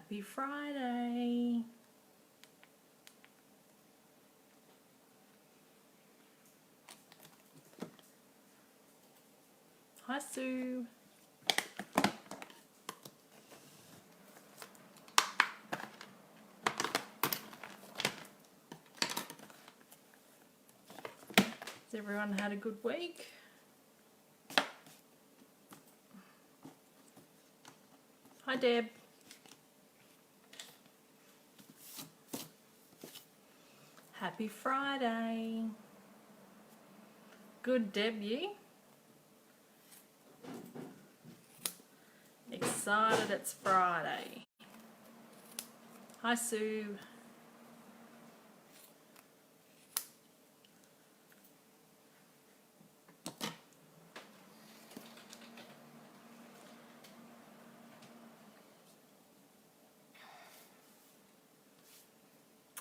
Happy Friday. Hi, Sue. Has everyone had a good week? Hi, Deb. Happy Friday. Good, Deb, you? Excited it's Friday. Hi, Sue.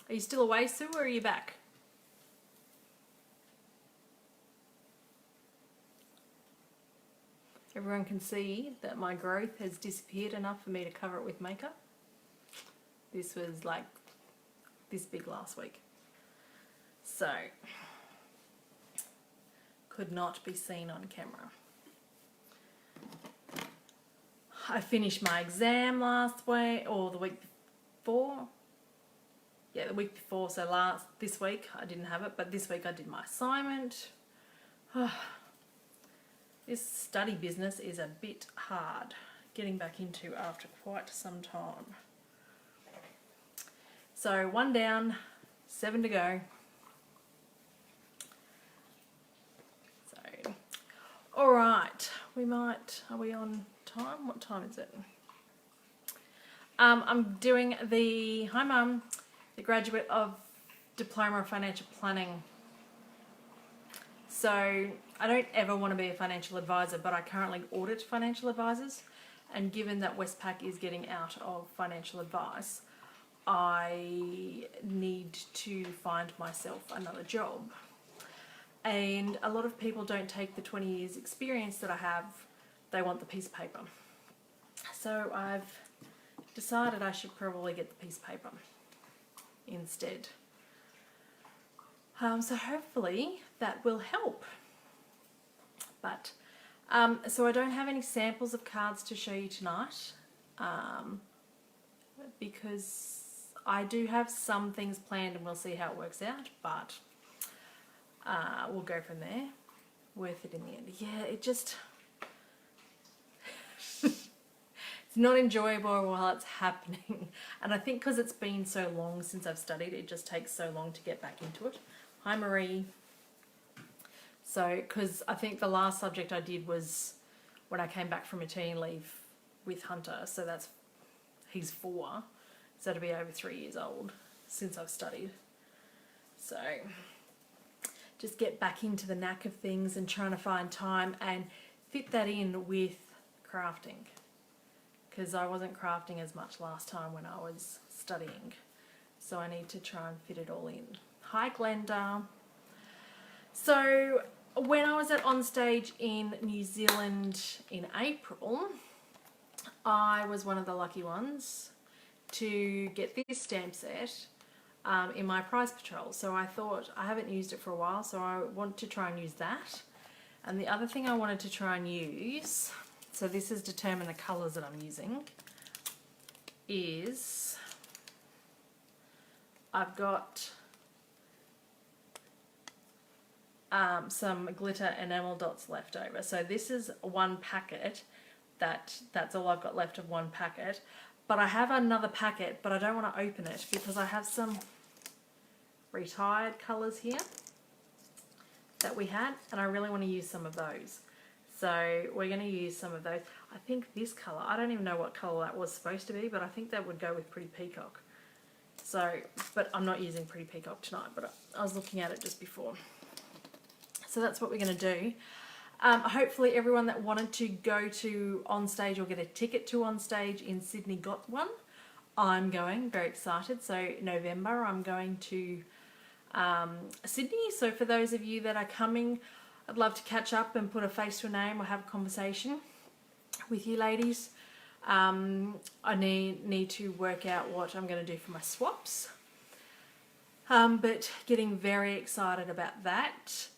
Are you still away, Sue, or are you back? Everyone can see that my growth has disappeared enough for me to cover it with makeup. This was like this big last week. So, could not be seen on camera. I finished my exam last week, or the week before. Yeah, the week before, so this week I didn't have it, but this week I did my assignment. This study business is a bit hard getting back into after quite some time. So 1 down, 7 to go. So, all right, are we on time? What time is it? I'm doing hi Mum, the graduate of Diploma of Financial Planning. So I don't ever want to be a financial advisor, but I currently audit financial advisors. And given that Westpac is getting out of financial advice, I need to find myself another job. And a lot of people don't take the 20 years experience that I have, they want the piece of paper. So I've decided I should probably get the piece of paper instead. So hopefully that will help. But so I don't have any samples of cards to show you tonight, because I do have some things planned and we'll see how it works out, but we'll go from there. Worth it in the end. Yeah, it just it's not enjoyable while it's happening, and I think because it's been so long since I've studied, it just takes so long to get back into it. Hi, Marie. So, because I think the last subject I did was when I came back from maternity leave with Hunter, so he's 4, so it'll be over 3 years old since I've studied. So, just get back into the knack of things and trying to find time and fit that in with crafting, because I wasn't crafting as much last time when I was studying, so I need to try and fit it all in. Hi, Glenda. So when I was at Onstage in New Zealand in April, I was one of the lucky ones to get this stamp set in my prize patrol. So I thought, I haven't used it for a while, so I want to try and use that. And the other thing I wanted to try and use, so this has determined the colours that I'm using, is I've got some glitter enamel dots left over. So this is one packet, that's all I've got left of one packet. But I have another packet, but I don't want to open it because I have some retired colours here that we had, and I really want to use some of those. So we're going to use some of those. I think this colour, I don't even know what colour that was supposed to be, but I think that would go with Pretty Peacock. So, but I'm not using Pretty Peacock tonight, but I was looking at it just before. So that's what we're going to do. Hopefully everyone that wanted to go to Onstage or get a ticket to Onstage in Sydney got one. I'm going, very excited. So November I'm going to Sydney. So for those of you that are coming, I'd love to catch up and put a face to a name or have a conversation with you ladies. I need to work out what I'm going to do for my swaps. But getting very excited about that.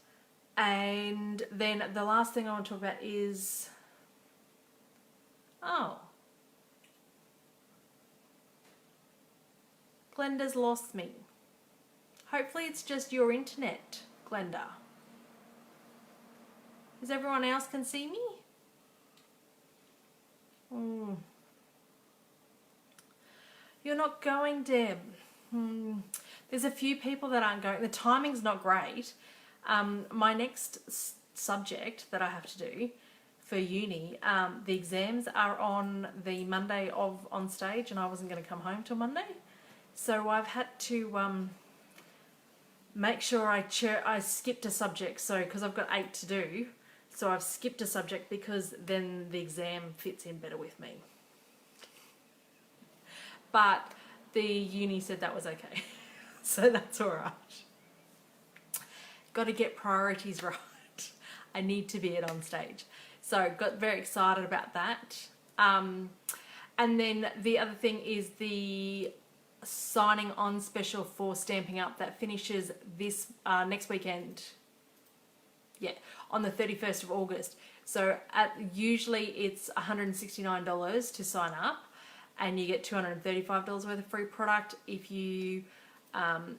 And then the last thing I want to talk about is, Glenda's lost me. Hopefully it's just your internet, Glenda. Does everyone else can see me? You're not going, Deb. There's a few people that aren't going. The timing's not great. My next subject that I have to do for uni, the exams are on the Monday of on stage, and I wasn't going to come home till Monday. So I've had to make sure I skipped a subject, so because I've got 8 to do, so I've skipped a subject because then the exam fits in better with me. But the uni said that was okay, so that's all right. Got to get priorities right. I need to be on stage. So got very excited about that. And then the other thing is the signing on special for Stamping Up that finishes this next weekend. Yeah, on the 31st of August. So usually it's $169 to sign up, and you get $235 worth of free product if you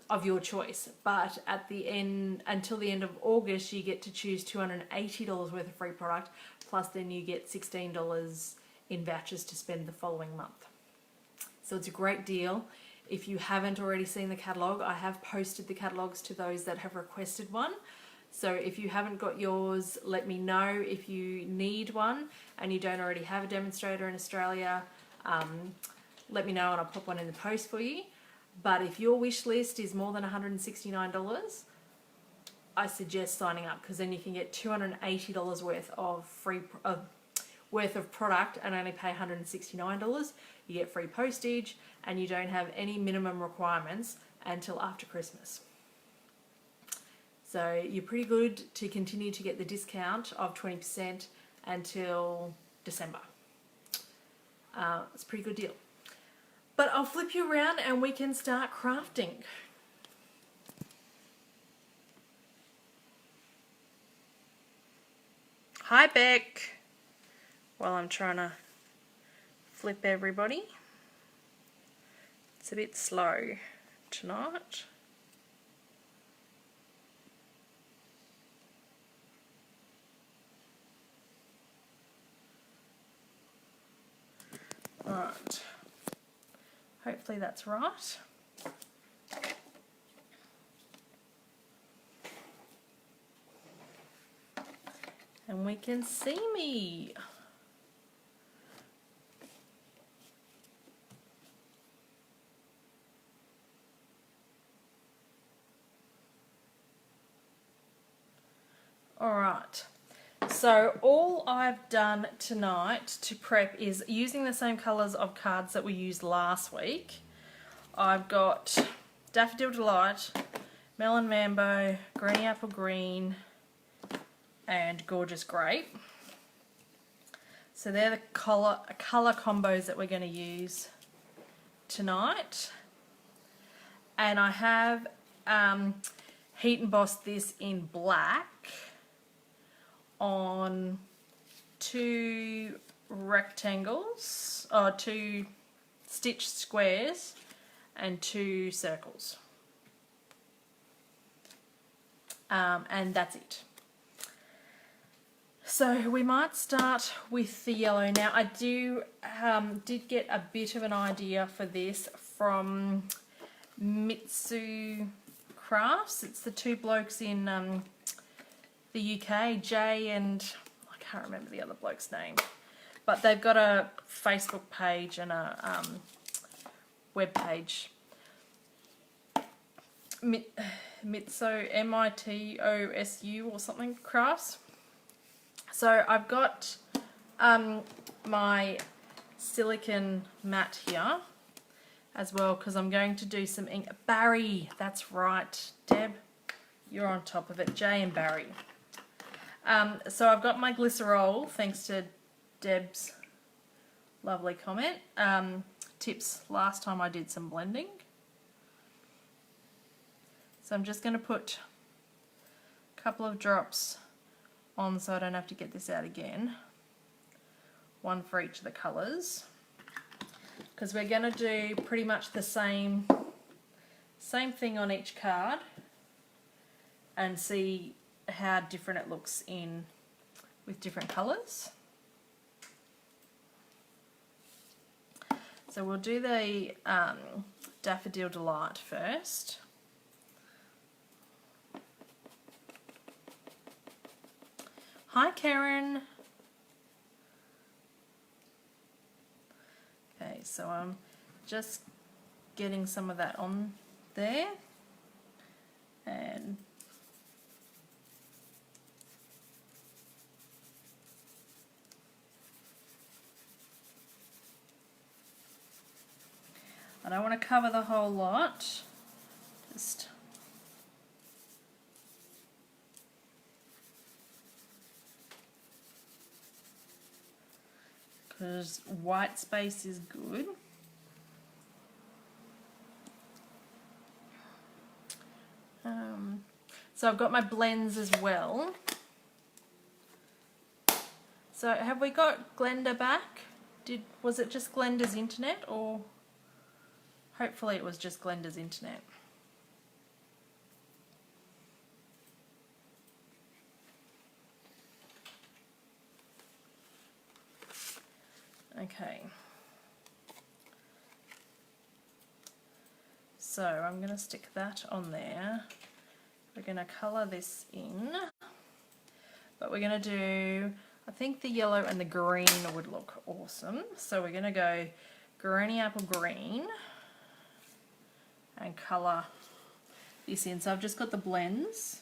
of your choice. But at the end, until the end of August, you get to choose $280 worth of free product, plus then you get $16 in vouchers to spend the following month. So it's a great deal. If you haven't already seen the catalogue, I have posted the catalogues to those that have requested one. So if you haven't got yours, let me know. If you need one and you don't already have a demonstrator in Australia, let me know and I'll pop one in the post for you. But if your wish list is more than $169, I suggest signing up, because then you can get $280 worth of free worth of product and only pay $169. You get free postage and you don't have any minimum requirements until after Christmas. So you're pretty good to continue to get the discount of 20% until December. It's a pretty good deal. But I'll flip you around and we can start crafting. Hi, Beck. While I'm trying to flip everybody. It's a bit slow tonight. Right. Hopefully that's right. And we can see me. All right. So all I've done tonight to prep is using the same colours of cards that we used last week. I've got Daffodil Delight, Melon Mambo, Greeny Apple Green, and Gorgeous Grape. So they're the colour combos that we're going to use tonight. And I have heat embossed this in black on 2 rectangles, or 2 stitched squares and 2 circles. And that's it. So we might start with the yellow. Now I did get a bit of an idea for this from Mitsu Crafts. It's the 2 blokes in the UK, Jay and I can't remember the other bloke's name, but they've got a Facebook page and a web page. Mitsu, M-I-T-O-S-U or something, crafts. So I've got my silicone mat here as well, because I'm going to do some ink. Barry, that's right, Deb, you're on top of it. Jay and Barry. So I've got my glycerol, thanks to Deb's Lovely comment. Tips, last time I did some blending. So I'm just going to put a couple of drops on so I don't have to get this out again. One for each of the colours. Because we're going to do pretty much the same thing on each card and see how different it looks in with different colours. So we'll do the Daffodil Delight first. Hi Karen. Okay, so I'm just getting some of that on there, and I don't want to cover the whole lot, just because white space is good. So I've got my blends as well. So have we got Glenda back? Was it just Glenda's internet, or hopefully it was just Glenda's internet? Okay. So I'm going to stick that on there. We're going to colour this in, but we're going to do, I think the yellow and the green would look awesome. So we're going to go Granny Apple Green and colour this in. So I've just got the blends.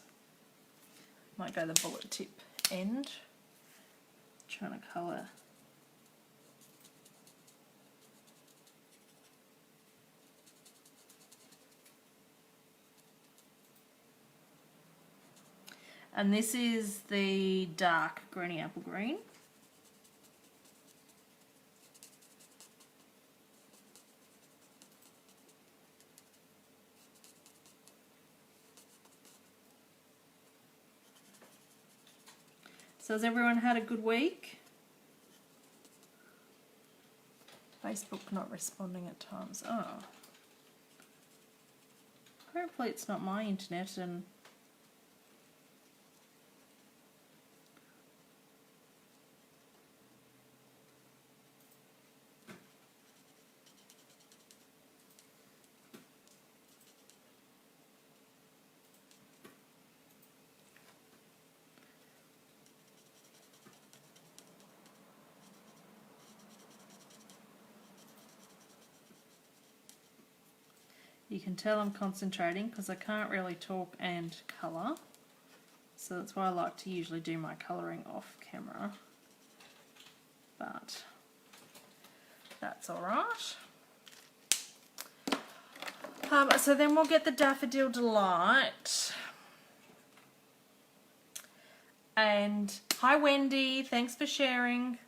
Might go the bullet tip end. Trying to colour. And this is the dark Granny Apple Green. So has everyone had a good week? Facebook not responding at times. Oh. Hopefully it's not my internet and you can tell I'm concentrating because I can't really talk and colour. So that's why I like to usually do my colouring off camera. But that's alright. So then we'll get the Daffodil Delight. And hi Wendy, thanks for sharing.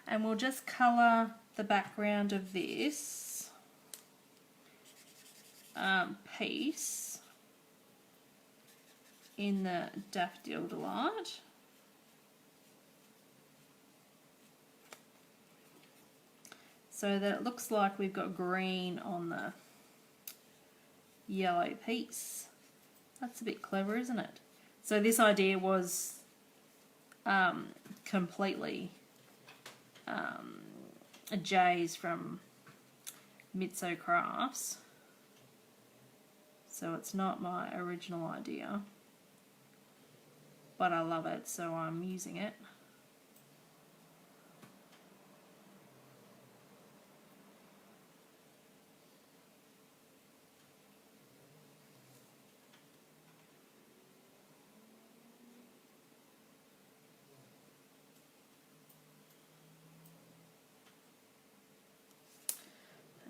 And we'll just colour the background of this piece in the Daffodil Delight. So that it looks like we've got green on the yellow piece. That's a bit clever, isn't it? So this idea was completely Jay's from Mitso Crafts. So it's not my original idea, but I love it, so I'm using it.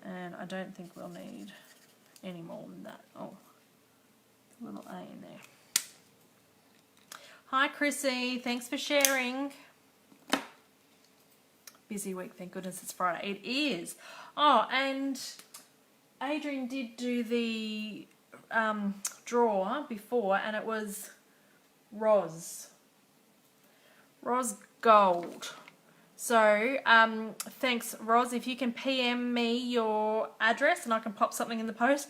And I don't think we'll need any more than that. Oh, a little A in there. Hi Chrissy, thanks for sharing. busy week. Thank goodness it's Friday. It is. Oh, and Adrian did do the draw before, and it was Roz Gold. So thanks, Roz. If you can PM me your address and I can pop something in the post.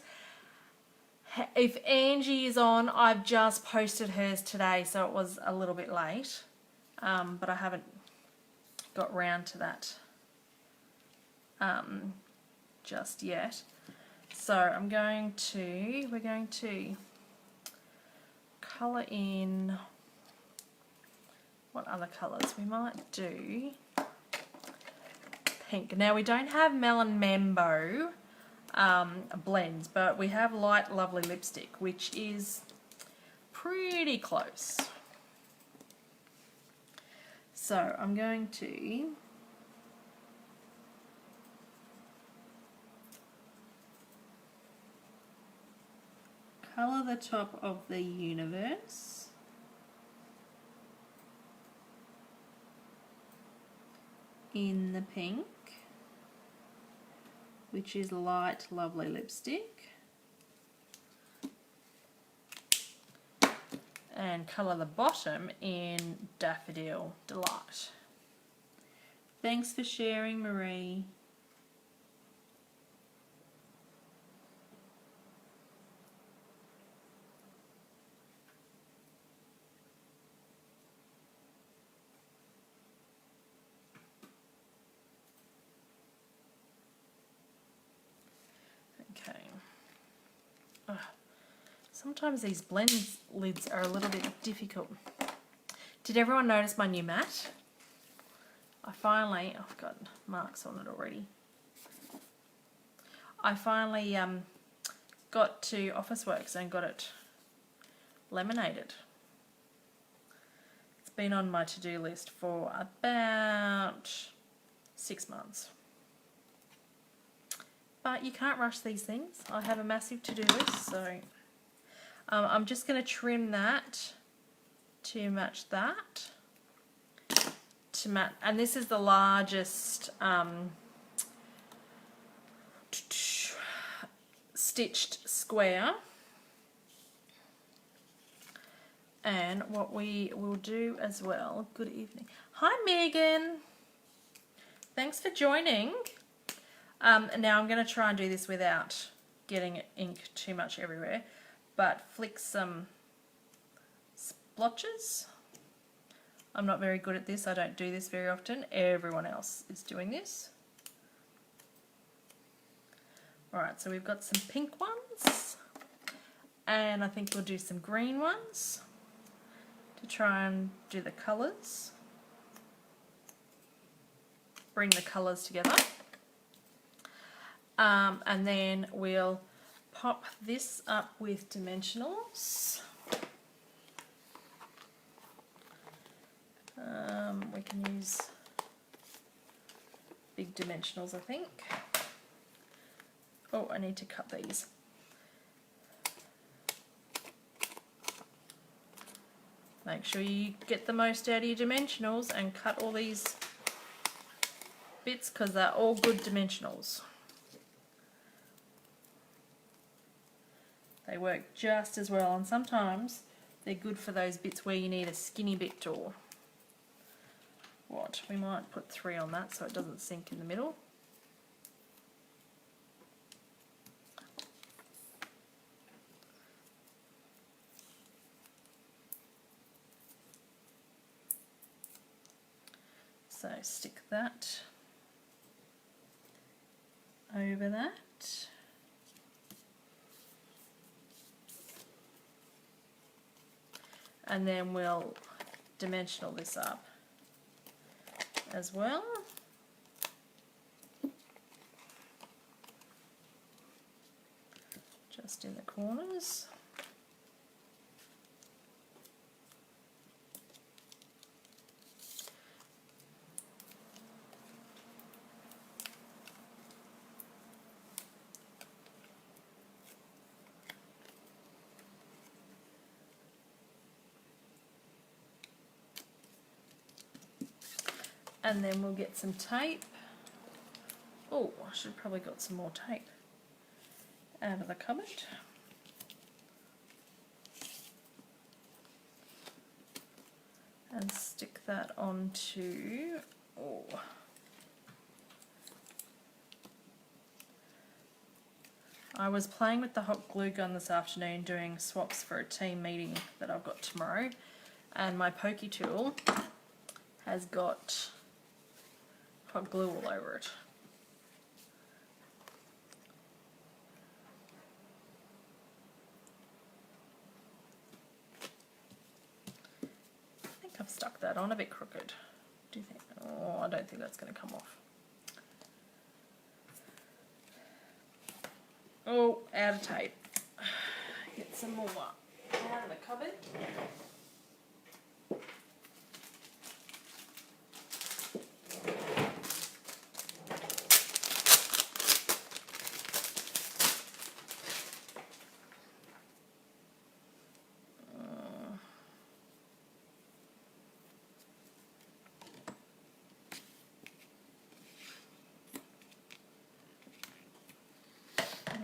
If Angie is on, I've just posted hers today, so it was a little bit late, but I haven't got round to that just yet. So we're going to colour in, what other colours? We might do pink. Now we don't have Melon Mambo blends, but we have Light Lovely lipstick, which is pretty close. So I'm going to colour the top of the universe in the pink, which is Light Lovely lipstick, and colour the bottom in Daffodil Delight. Thanks for sharing, Marie. Okay. Sometimes these blend lids are a little bit difficult. Did everyone notice my new mat? I've got marks on it already. I finally got to Officeworks and got it laminated. It's been on my to-do list for about 6 months. But you can't rush these things. I have a massive to-do list, so I'm just going to trim that to match that. And this is the largest stitched square. And what we will do as well, good evening. Hi Megan, thanks for joining. Now I'm going to try and do this without getting ink too much everywhere, but flick some splotches. I'm not very good at this, I don't do this very often. Everyone else is doing this. Alright, so we've got some pink ones, and I think we'll do some green ones to try and do the colours. Bring the colours together. And then we'll pop this up with dimensionals. We can use big dimensionals, I think. Oh, I need to cut these. Make sure you get the most out of your dimensionals and cut all these bits because they're all good dimensionals. They work just as well, and sometimes they're good for those bits where you need a skinny bit or what. We might put 3 on that so it doesn't sink in the middle. So stick that over that. And then we'll dimensional this up as well. Just in the corners. And then we'll get some tape. Oh, I should have probably got some more tape out of the cupboard. And stick that onto, oh, I was playing with the hot glue gun this afternoon doing swaps for a team meeting that I've got tomorrow, and my pokey tool has got hot glue all over it. I think I've stuck that on a bit crooked. Do you think? Oh, I don't think that's going to come off. Oh, out of tape. Get some more out of the cupboard.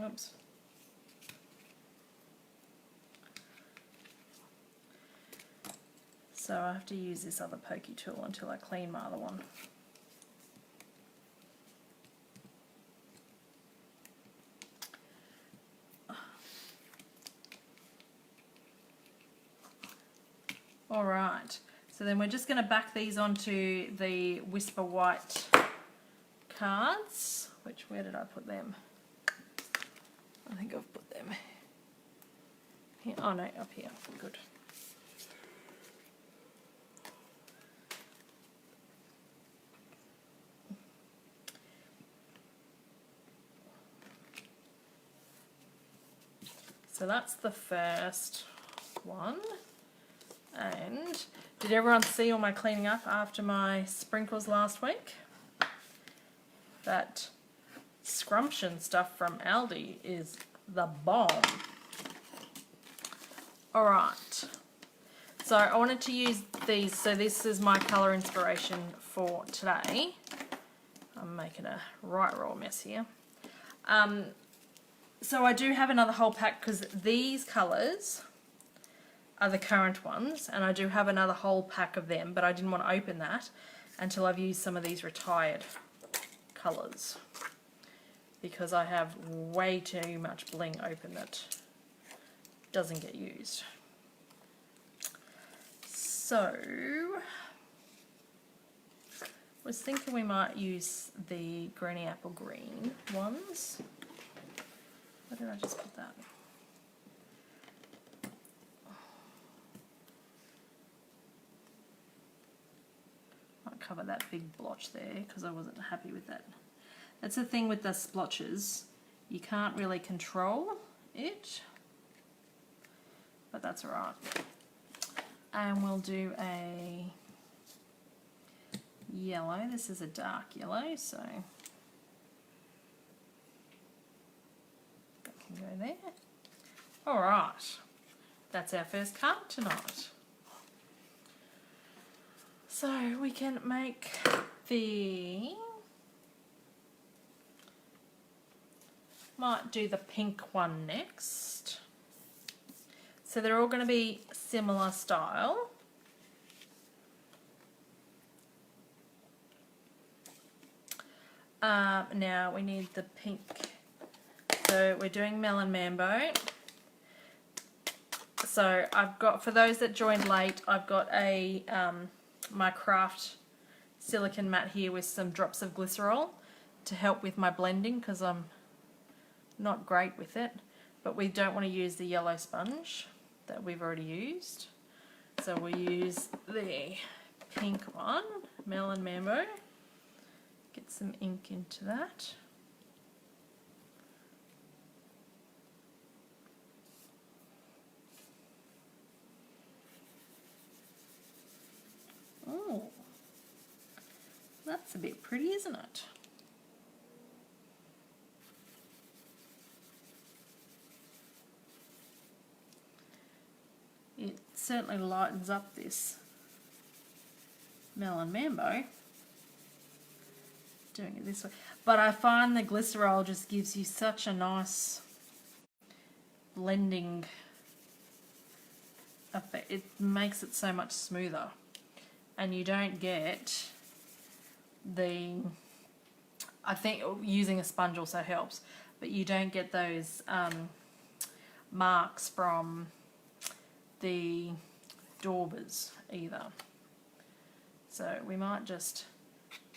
Oops. So I have to use this other pokey tool until I clean my other one. Alright, so then we're just going to back these onto the Whisper White cards, which, where did I put them? I think I've put them here. Oh no, up here. Good. So that's the first one. And did everyone see all my cleaning up after my sprinkles last week? That scrumption stuff from Aldi is the bomb. Alright, so I wanted to use these, so this is my colour inspiration for today. I'm making a right roll mess here. So I do have another whole pack because these colours are the current ones, and I do have another whole pack of them, but I didn't want to open that until I've used some of these retired colours, because I have way too much bling open that doesn't get used. So I was thinking we might use the Granny Apple Green ones. Where did I just put that? Might cover that big blotch there because I wasn't happy with that. That's the thing with the splotches, you can't really control it, but that's alright. And we'll do a yellow. This is a dark yellow, so that can go there. Alright, that's our first card tonight. So we can make the, might do the pink one next. So they're all going to be similar style. Now we need the pink. So we're doing Melon Mambo. So I've got, for those that joined late, I've got a my craft silicone mat here with some drops of glycerol to help with my blending because I'm not great with it, but we don't want to use the yellow sponge that we've already used, so we'll use the pink one, Melon Mambo. Get some ink into that. Oh, that's a bit pretty, isn't it? It certainly lightens up this Melon Mambo. doing it this way. But I find the glycerol just gives you such a nice blending effect. It makes it so much smoother. And you don't get the... I think using a sponge also helps, but you don't get those marks from the daubers either. So we might just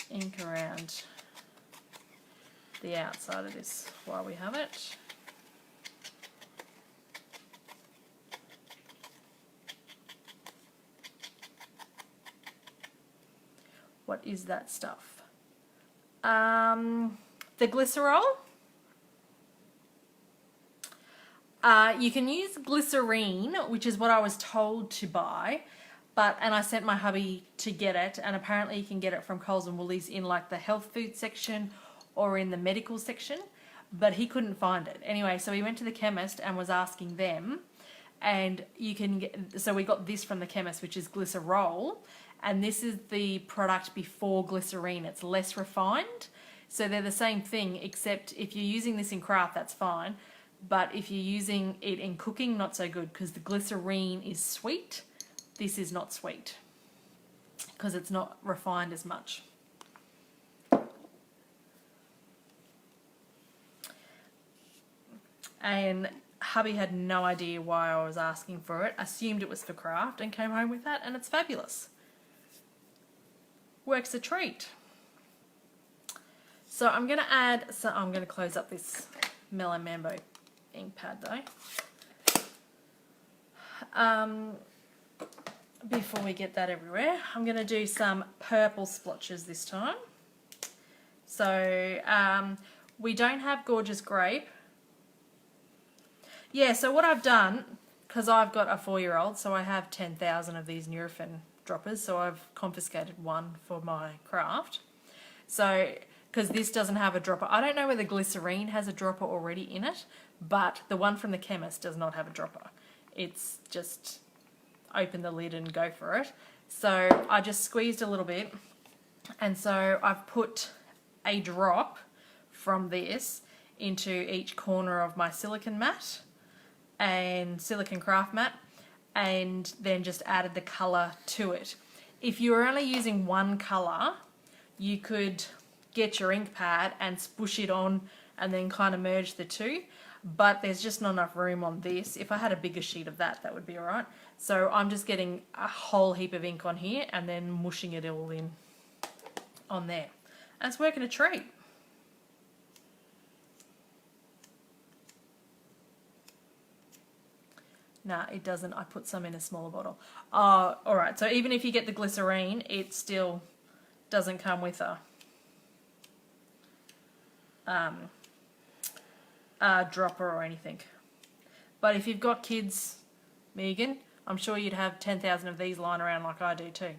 ink around the outside of this while we have it. What is that stuff? The glycerol. You can use glycerine, which is what I was told to buy, and I sent my hubby to get it, and apparently you can get it from Coles and Woolies in like the health food section or in the medical section, but he couldn't find it. Anyway, so he went to the chemist and was asking them, and you can get, so we got this from the chemist, which is glycerol, and this is the product before glycerine. It's less refined, so they're the same thing, except if you're using this in craft, that's fine. But if you're using it in cooking, not so good, because the glycerine is sweet. This is not sweet because it's not refined as much. And hubby had no idea why I was asking for it, assumed it was for craft, and came home with that, and it's fabulous. Works a treat. So I'm going to add, I'm going to close up this Melon Mambo ink pad though. Before we get that everywhere, I'm going to do some purple splotches this time. So we don't have Gorgeous Grape. Yeah, so what I've done, because I've got a 4-year-old, so I have 10,000 of these Nurofen droppers, so I've confiscated one for my craft. So, because this doesn't have a dropper. I don't know whether glycerine has a dropper already in it, but the one from the chemist does not have a dropper. It's just open the lid and go for it. So I just squeezed a little bit, and so I've put a drop from this into each corner of my silicone mat and silicone craft mat, and then just added the colour to it. If you were only using one colour, you could get your ink pad and spush it on and then kind of merge the two, but there's just not enough room on this. If I had a bigger sheet of that, that would be alright. So I'm just getting a whole heap of ink on here and then mushing it all in on there. And it's working a treat. Nah, it doesn't. I put some in a smaller bottle. Alright, so even if you get the glycerine, it still doesn't come with a dropper or anything. But if you've got kids, Megan, I'm sure you'd have 10,000 of these lying around like I do too.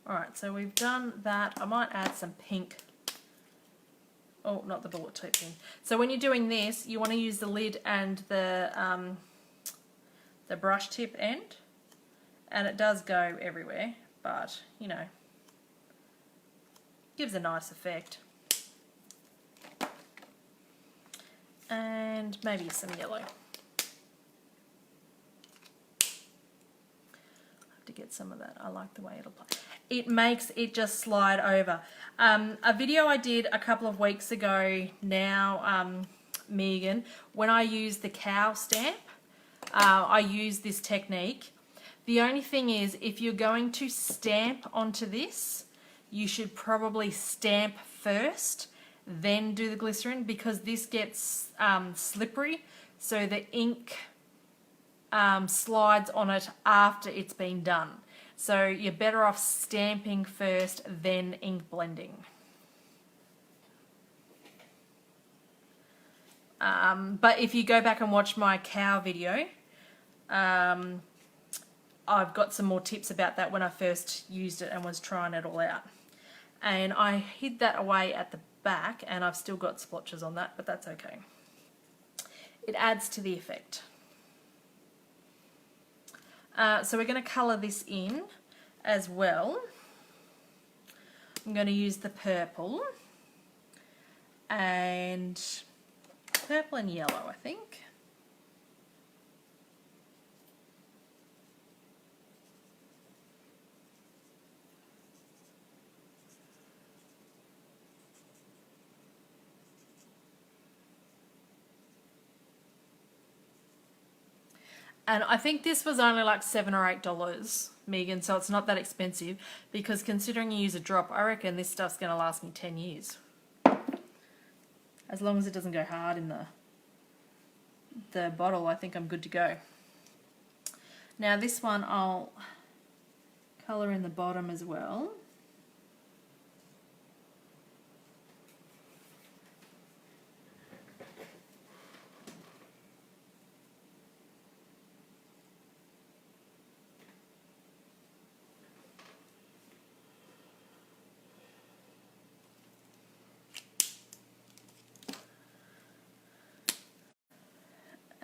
Alright, so we've done that. I might add some pink. Oh, not the bullet tip thing. So when you're doing this, you want to use the lid and the brush tip end. And it does go everywhere, but, you know, gives a nice effect. And maybe some yellow. I have to get some of that. I like the way it'll play. It makes it just slide over. A video I did a couple of weeks ago now, Megan, when I used the cow stamp, I used this technique. The only thing is, if you're going to stamp onto this, you should probably stamp first, then do the glycerin, because this gets slippery, so the ink slides on it after it's been done. So you're better off stamping first, then ink blending. But if you go back and watch my cow video, I've got some more tips about that when I first used it and was trying it all out. And I hid that away at the back, and I've still got splotches on that, but that's okay. It adds to the effect. So we're going to colour this in as well. I'm going to use the purple and yellow, I think. And I think this was only like $7 or $8, Megan, so it's not that expensive, because considering you use a drop, I reckon this stuff's going to last me 10 years. As long as it doesn't go hard in the bottle, I think I'm good to go. Now this one I'll colour in the bottom as well.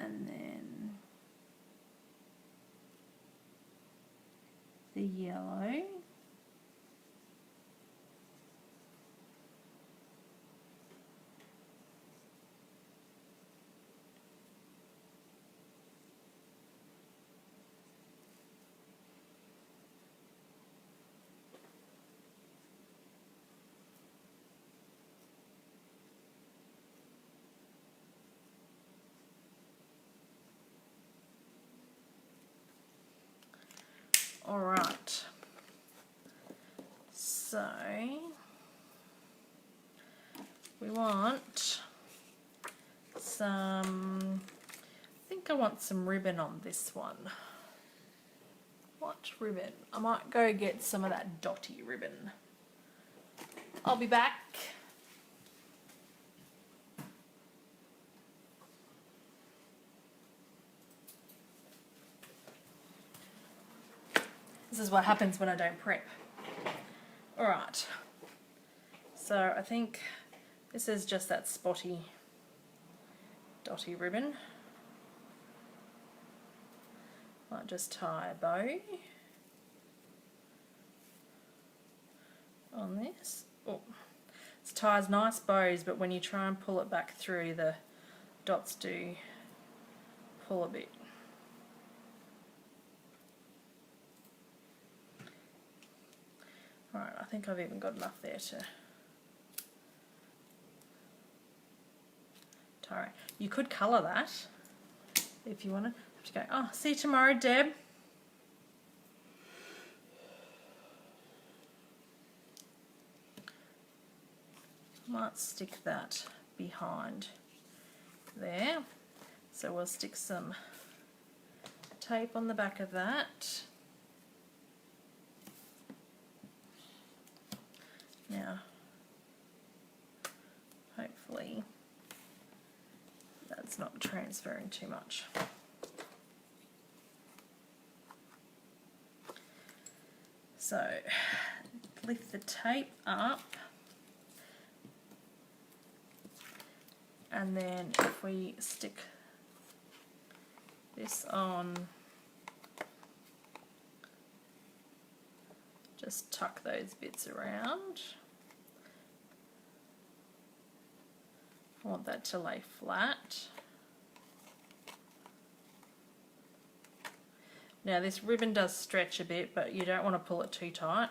And then the yellow. All right, so we want some, I think I want some ribbon on this one. What ribbon? I might go get some of that dotty ribbon. I'll be back. This is what happens when I don't prep. Alright, so I think this is just that spotty, dotty ribbon. Might just tie a bow on this. Oh, it ties nice bows, but when you try and pull it back through, the dots do pull a bit. Alright, I think I've even got enough there to tie. You could colour that if you want to. Have to go, oh, see you tomorrow, Deb. Might stick that behind there. So we'll stick some tape on the back of that. Now, hopefully that's not transferring too much. So, lift the tape up, and then if we stick this on, just tuck those bits around. I want that to lay flat. Now this ribbon does stretch a bit, but you don't want to pull it too tight.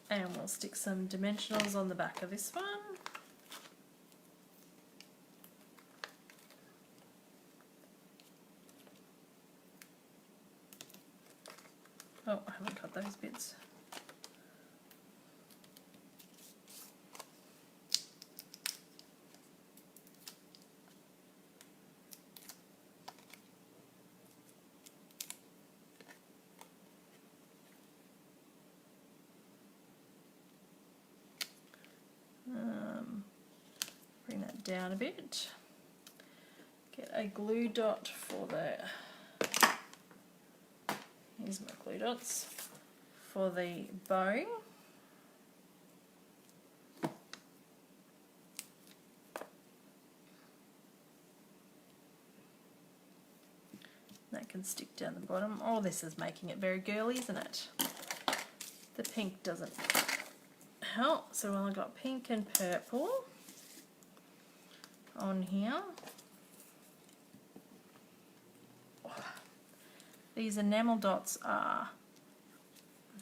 And we'll stick some dimensionals on the back of this one. Oh, I haven't cut those bits. Bring that down a bit. Get a glue dot for the, here's my glue dots, for the bow. That can stick down the bottom. Oh, this is making it very girly, isn't it? The pink doesn't help. So I've got pink and purple on here. These enamel dots are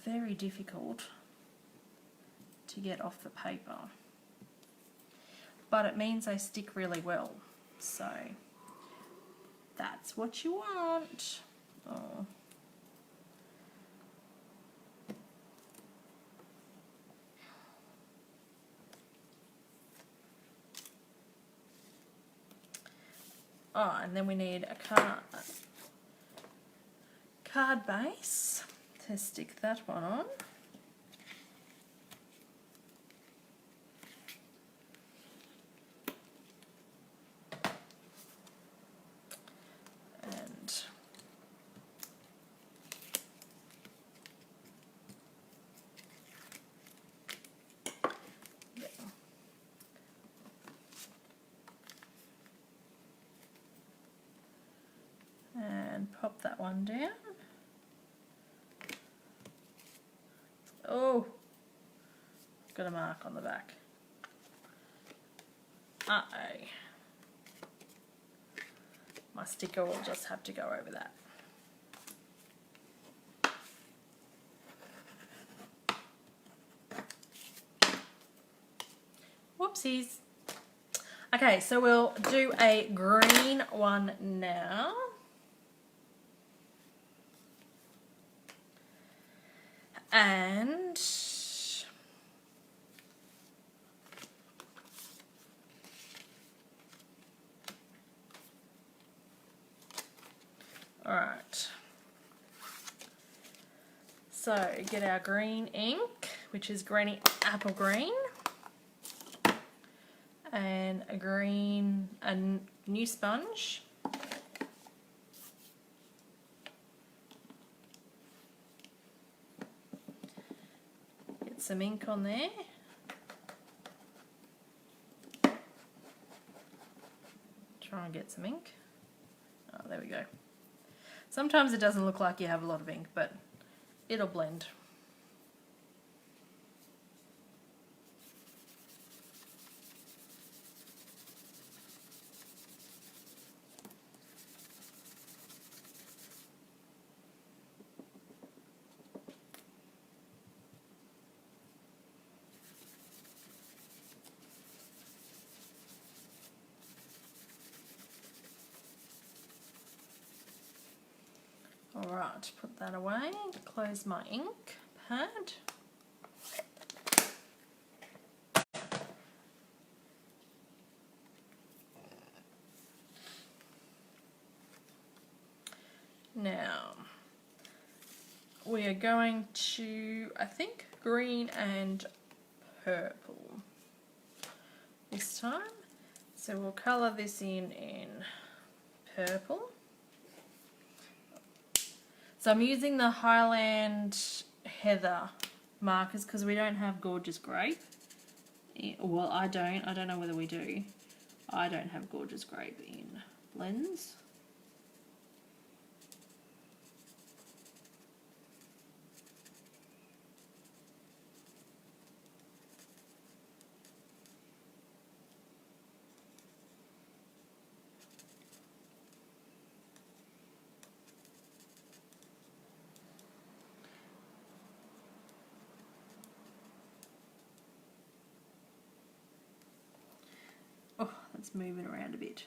very difficult to get off the paper, but it means they stick really well. So that's what you want. Oh. Oh, and then we need a card base to stick that one on. And yeah. And pop that one down. Oh, got a mark on the back. Uh-oh. My sticker will just have to go over that. Whoopsies. Okay, so we'll do a green one now. And all right. So get our green ink, which is Granny Apple Green, and a new sponge. Get some ink on there. Try and get some ink. Oh, there we go. Sometimes it doesn't look like you have a lot of ink, but it'll blend. Alright, put that away, close my ink pad. Now, we are going to, I think, green and purple this time. So we'll colour this in purple. So I'm using the Highland Heather markers because we don't have Gorgeous Grape. Well, I don't know whether we do. I don't have Gorgeous Grape in blends. Oh, that's moving around a bit.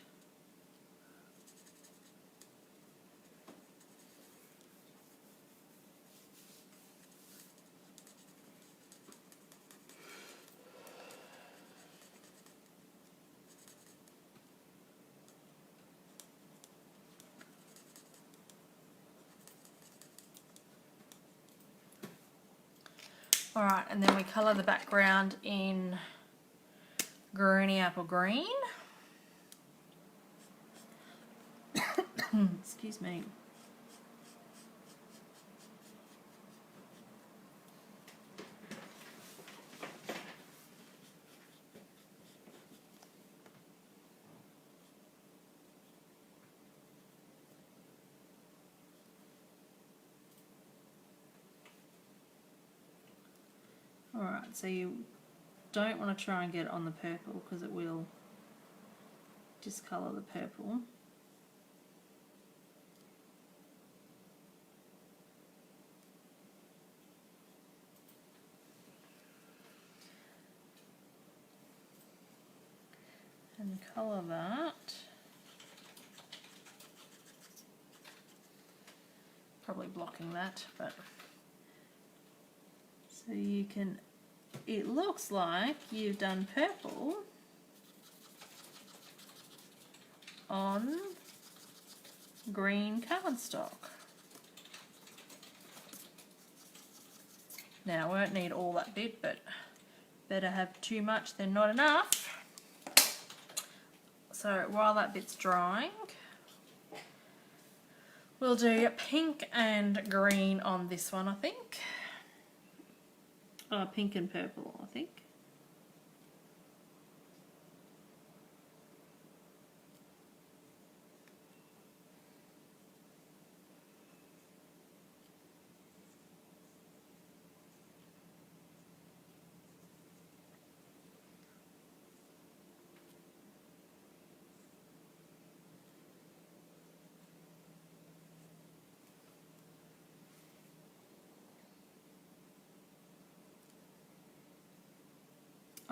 Alright, and then we colour the background in Granny Apple Green. Excuse me. Alright, so you don't want to try and get it on the purple because it will discolour the purple. And colour that. Probably blocking that, but so you can, it looks like you've done purple on green cardstock. Now, I won't need all that bit, but better have too much than not enough. So while that bit's drying, we'll do pink and green on this one, I think. Pink and purple, I think.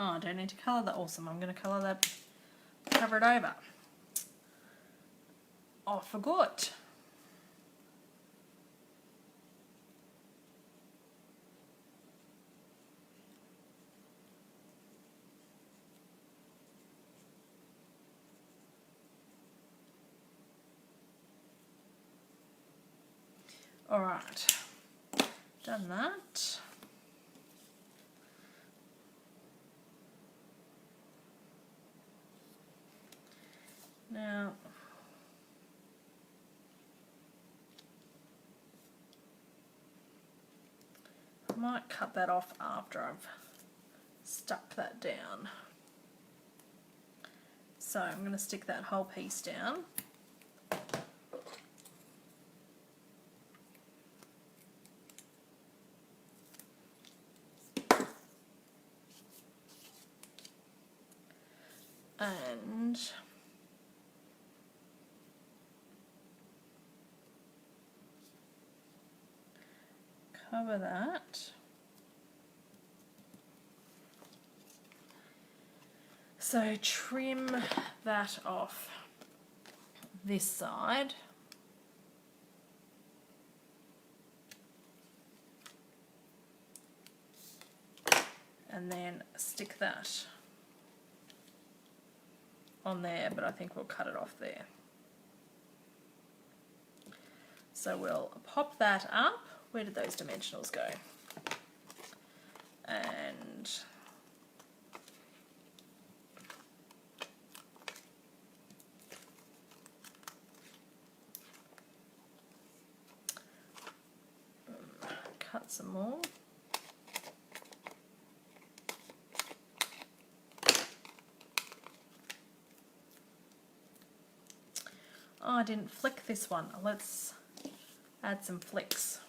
Oh, I don't need to colour that. Awesome. I'm going to colour that, cover it over. Oh, I forgot. All right, done that. Now, I might cut that off after I've stuck that down. So I'm going to stick that whole piece down. And cover that. So trim that off this side. And then stick that on there, but I think we'll cut it off there. So we'll pop that up. Where did those dimensionals go? And cut some more. Oh, I didn't flick this one. Let's add some flicks.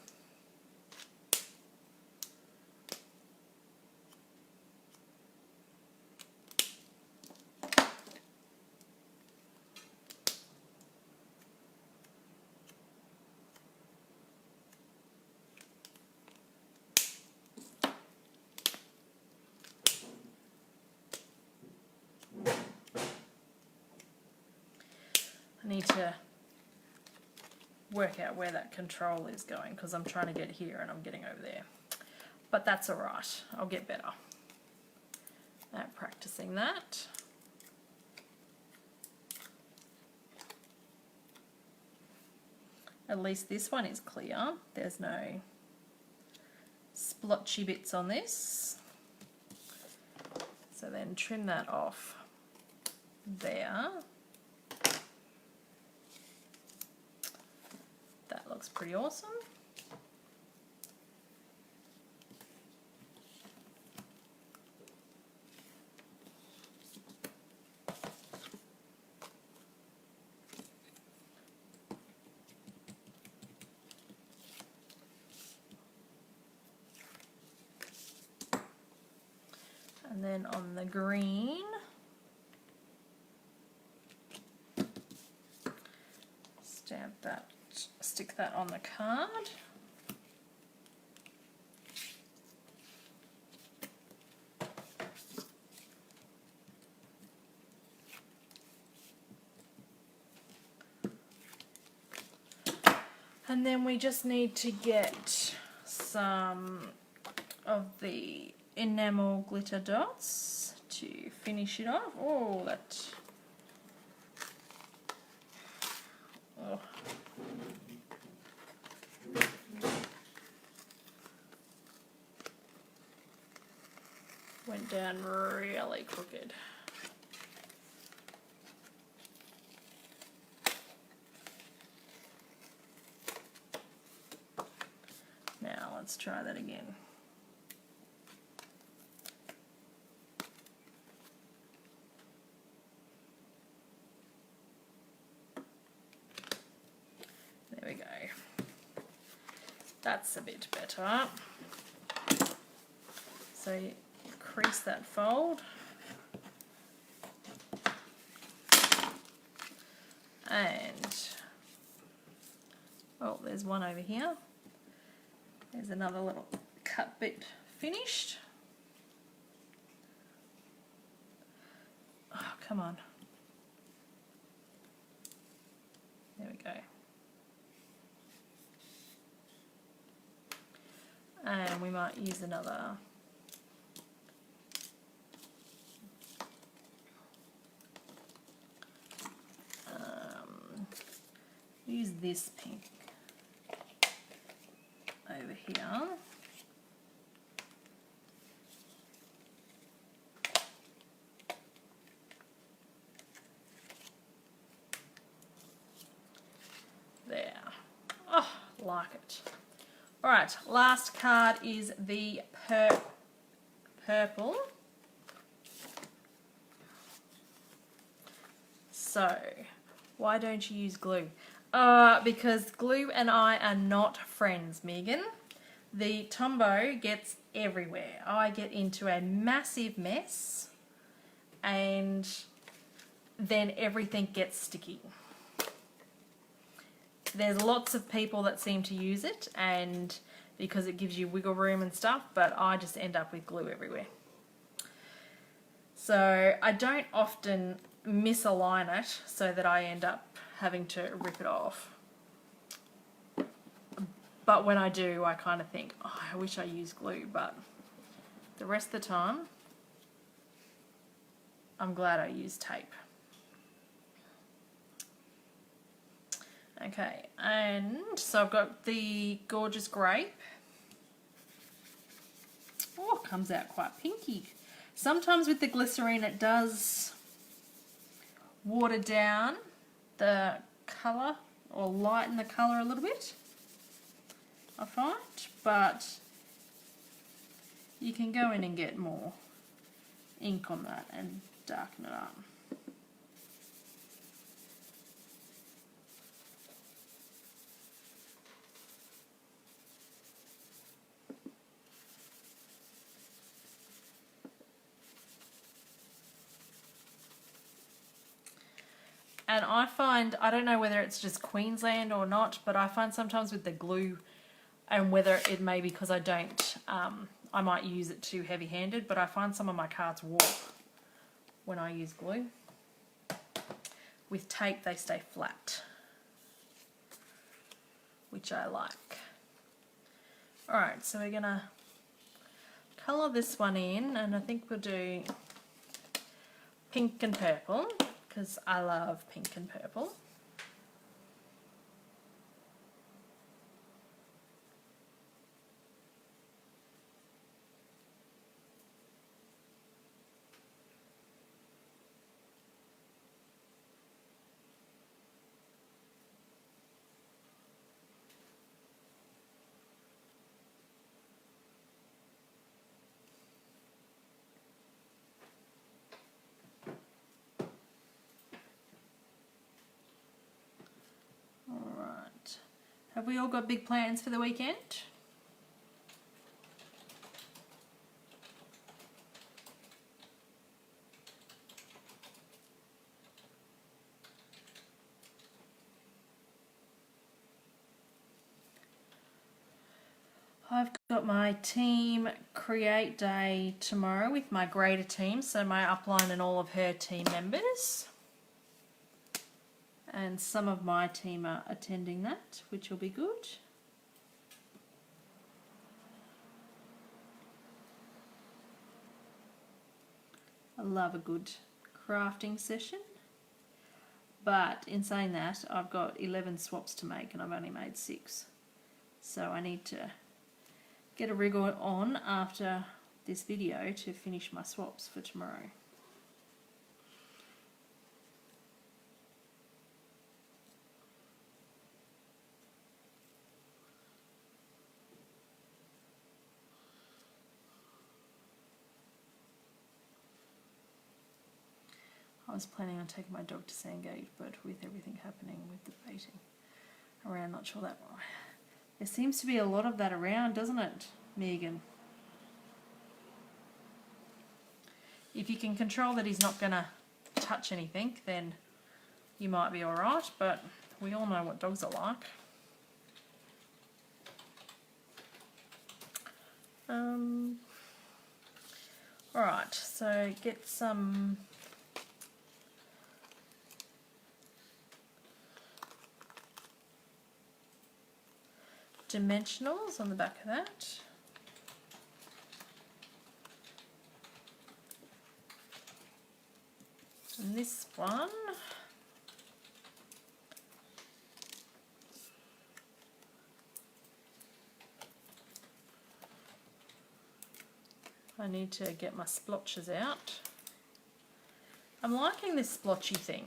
Need to work out where that control is going because I'm trying to get here and I'm getting over there, but that's all right. I'll get better at practicing that. At least this one is clear. There's no splotchy bits on this. So then trim that off there. That looks pretty awesome. And then on the green, stamp that, stick that on the card. And then we just need to get some of the enamel glitter dots to finish it off. Oh, that... Oh. Went down really crooked. Now let's try that again. There we go. That's a bit better. So crease that fold. And, oh, there's one over here. There's another little cut bit finished. Oh, come on. There we go. And we might use another use this pink over here. There. Oh, like it. Alright, last card is the purple. So, why don't you use glue? Because glue and I are not friends, Megan. The Tombow gets everywhere. I get into a massive mess and then everything gets sticky. There's lots of people that seem to use it and because it gives you wiggle room and stuff, but I just end up with glue everywhere. So I don't often misalign it so that I end up having to rip it off. But when I do, I kind of think, oh, I wish I used glue, but the rest of the time, I'm glad I used tape. Okay, and so I've got the gorgeous grape. Oh, it comes out quite pinky. Sometimes with the glycerine it does water down the colour or lighten the colour a little bit, I find, but you can go in and get more ink on that and darken it up. And I find, I don't know whether it's just Queensland or not, but I find sometimes with the glue, and whether it may be because I don't, I might use it too heavy-handed, but I find some of my cards warp when I use glue. With tape, they stay flat, which I like. Alright, so we're going to colour this one in, and I think we'll do pink and purple, because I love pink and purple. Have we all got big plans for the weekend? I've got my team create day tomorrow with my grader team, so my upline and all of her team members. And some of my team are attending that, which will be good. I love a good crafting session. But in saying that, I've got 11 swaps to make and I've only made 6. So I need to get a rig on after this video to finish my swaps for tomorrow. I was planning on taking my dog to Sandgate, but with everything happening with the baiting around, not sure that one. There seems to be a lot of that around, doesn't it, Megan? If you can control that he's not going to touch anything, then you might be alright, but we all know what dogs are like. Alright, so get some dimensionals on the back of that. And this one, I need to get my splotches out. I'm liking this splotchy thing.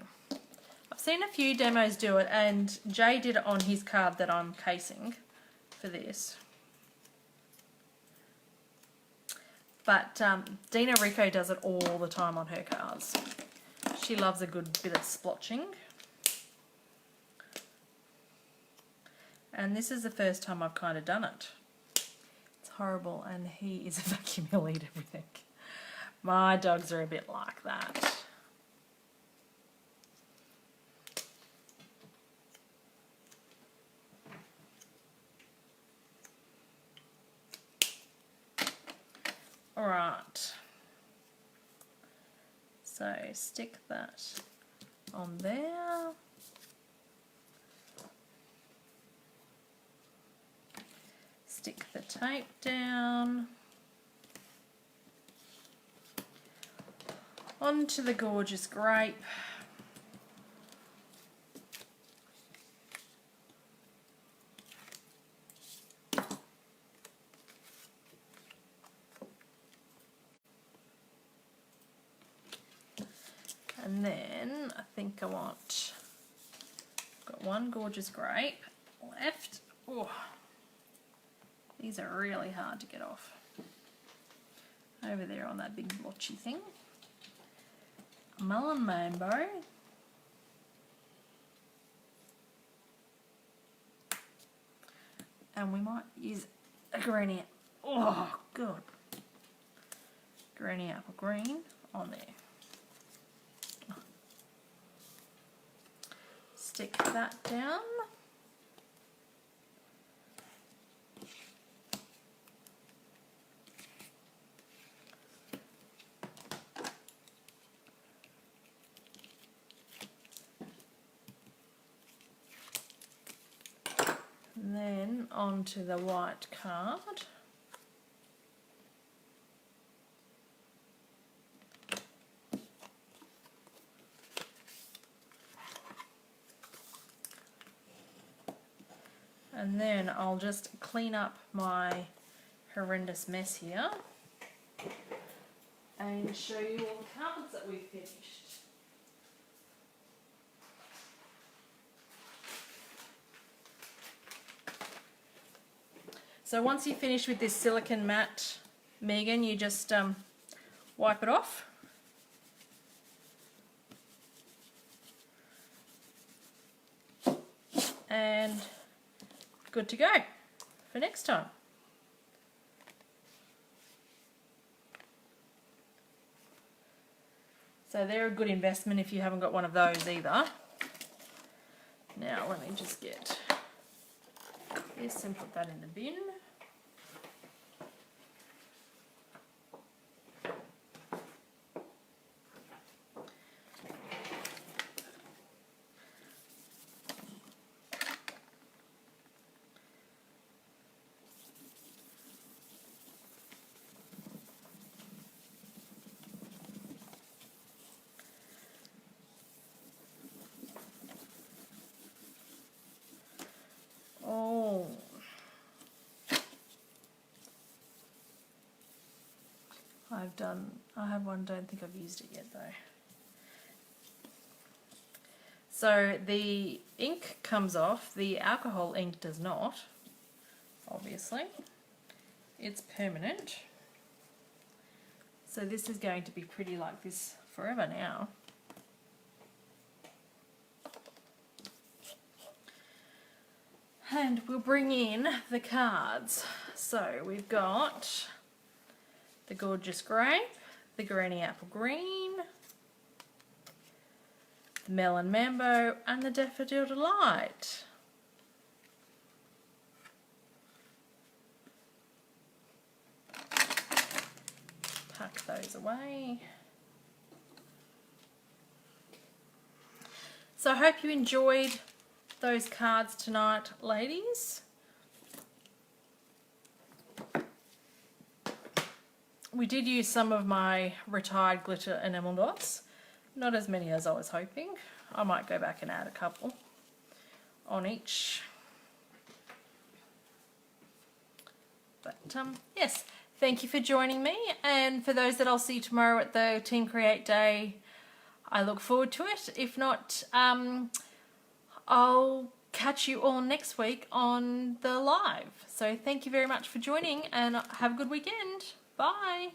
I've seen a few demos do it, and Jay did it on his card that I'm casing for this. But Dina Rico does it all the time on her cards. She loves a good bit of splotching. And this is the first time I've kind of done it. It's horrible, and he is a vacuum, he'll eat everything. My dogs are a bit like that. Alright, so stick that on there. Stick the tape down. Onto the gorgeous grape. And then I think I want, got one gorgeous grape left. Oh, these are really hard to get off. Over there on that big blotchy thing. Melon Mambo. And we might use a granny, oh god, granny apple green on there. Stick that down. And then onto the white card. And then I'll just clean up my horrendous mess here and show you all the cards that we've finished. So once you finish with this silicone mat, Megan, you just wipe it off. And good to go for next time. So they're a good investment if you haven't got one of those either. Now let me just get this and put that in the bin. I have one, don't think I've used it yet though. So the ink comes off, the alcohol ink does not, obviously. It's permanent. So this is going to be pretty like this forever now. And we'll bring in the cards. So we've got the Gorgeous Grape, the Granny Apple Green, the Melon Mambo, and the Daffodil Delight. Pack those away. So I hope you enjoyed those cards tonight, ladies. We did use some of my retired glitter enamel dots. Not as many as I was hoping. I might go back and add a couple on each. But yes, thank you for joining me. And for those that I'll see tomorrow at the Team Create Day, I look forward to it. If not, I'll catch you all next week on the live. So thank you very much for joining and have a good weekend. Bye.